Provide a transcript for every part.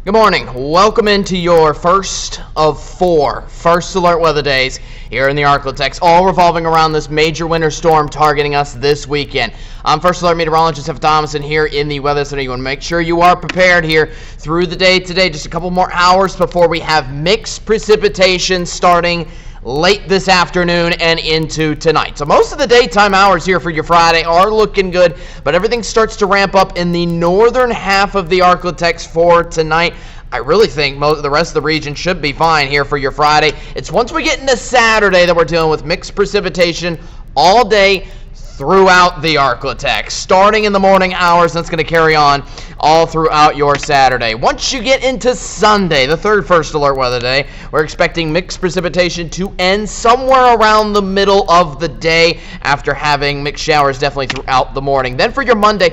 Good morning. Welcome into your first of 4 First Alert weather days here in the Arklatex, all revolving around this major winter storm targeting us this weekend. I'm First Alert Meteorologist Jeff Thomason here in the Weather Center. You want to make sure you are prepared here through the day today. Just a couple more hours before we have mixed precipitation starting late this afternoon and into tonight. So most of the daytime hours here for your Friday are looking good, but everything starts to ramp up in the northern half of the Arklatex for tonight. I really think the rest of the region should be fine here for your Friday. It's once we get into Saturday that we're dealing with mixed precipitation all day throughout the Arklatex, starting in the morning hours. That's going to carry on all throughout your Saturday. Once you get into Sunday, the third First Alert weather day, we're expecting mixed precipitation to end somewhere around the middle of the day after having mixed showers definitely throughout the morning. Then for your Monday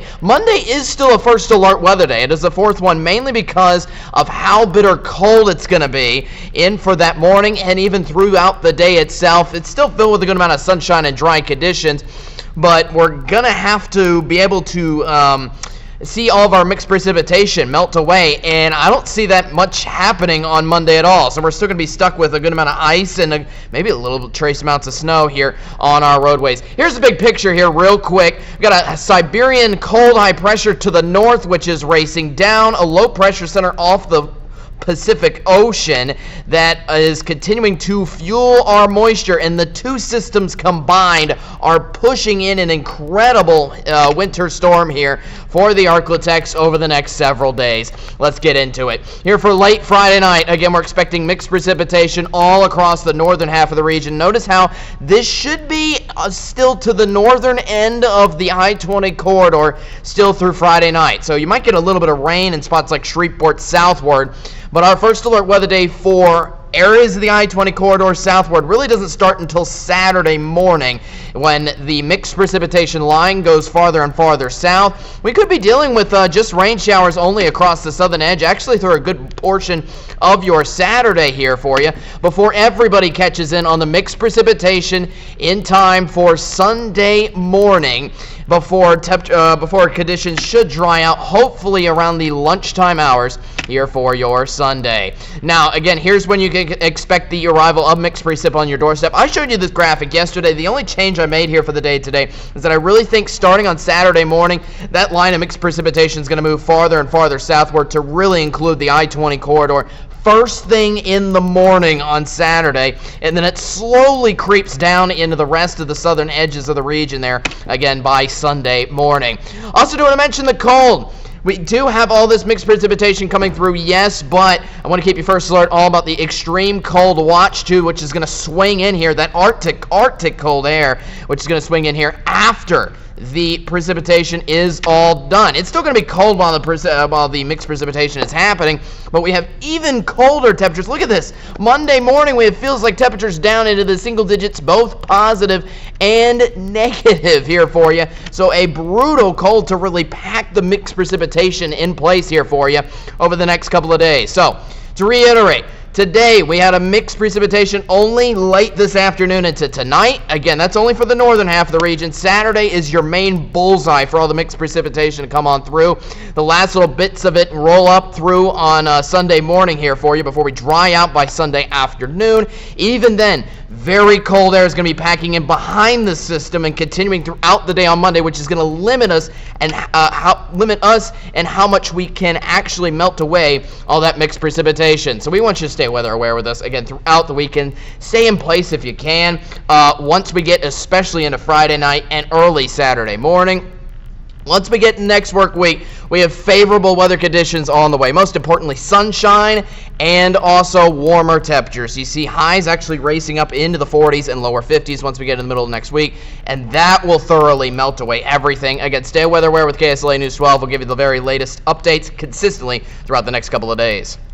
is still a First Alert weather day. It is the fourth one, mainly because of how bitter cold it's going to be in for that morning and even throughout the day itself. It's still filled with a good amount of sunshine and dry conditions, but we're going to have to be able to see all of our mixed precipitation melt away, and I don't see that much happening on Monday at all. So we're still going to be stuck with a good amount of ice and maybe a little trace amounts of snow here on our roadways. Here's the big picture here real quick. We've got a Siberian cold high pressure to the north, which is racing down, a low pressure center off the Pacific Ocean that is continuing to fuel our moisture, and the two systems combined are pushing in an incredible winter storm here for the Arklatex over the next several days. Let's get into it. Here for late Friday night, again, we're expecting mixed precipitation all across the northern half of the region. Notice how this should be still to the northern end of the I-20 corridor still through Friday night. So you might get a little bit of rain in spots like Shreveport southward. But our First Alert weather day for areas of the I-20 corridor southward really doesn't start until Saturday morning when the mixed precipitation line goes farther and farther south. We could be dealing with just rain showers only across the southern edge, actually through a good portion of your Saturday here for you, before everybody catches in on the mixed precipitation in time for Sunday morning, before conditions should dry out, hopefully around the lunchtime hours here for your Sunday. Now, again, here's when you can expect the arrival of mixed precip on your doorstep. I showed you this graphic yesterday. The only change I made here for the day today is that I really think starting on Saturday morning, that line of mixed precipitation is going to move farther and farther southward to really include the I-20 corridor first thing in the morning on Saturday, and then it slowly creeps down into the rest of the southern edges of the region there, again, by Sunday morning. Also, do want to mention the cold. We do have all this mixed precipitation coming through, yes, but I want to keep you First Alert all about the extreme cold watch, too, which is going to swing in here, that Arctic cold air, which is going to swing in here after the precipitation is all done. It's still going to be cold while the mixed precipitation is happening, but we have even colder temperatures. Look at this. Monday morning, it feels like temperatures down into the single digits, both positive and negative here for you. So a brutal cold to really pack the mixed precipitation in place here for you over the next couple of days. So to reiterate, today, we had a mixed precipitation only late this afternoon into tonight. Again, that's only for the northern half of the region. Saturday is your main bullseye for all the mixed precipitation to come on through. The last little bits of it roll up through on Sunday morning here for you before we dry out by Sunday afternoon. Even then, very cold air is going to be packing in behind the system and continuing throughout the day on Monday, which is going to limit us and how much we can actually melt away all that mixed precipitation. So we want you to stay weather aware with us again throughout the weekend. Stay in place if you can. Once we get especially into Friday night and early Saturday morning. Once we get next work week, we have favorable weather conditions on the way. Most importantly, sunshine and also warmer temperatures. You see highs actually racing up into the 40s and lower 50s once we get in the middle of next week, and that will thoroughly melt away everything. Again, stay weather aware with KSLA News 12. We'll give you the very latest updates consistently throughout the next couple of days.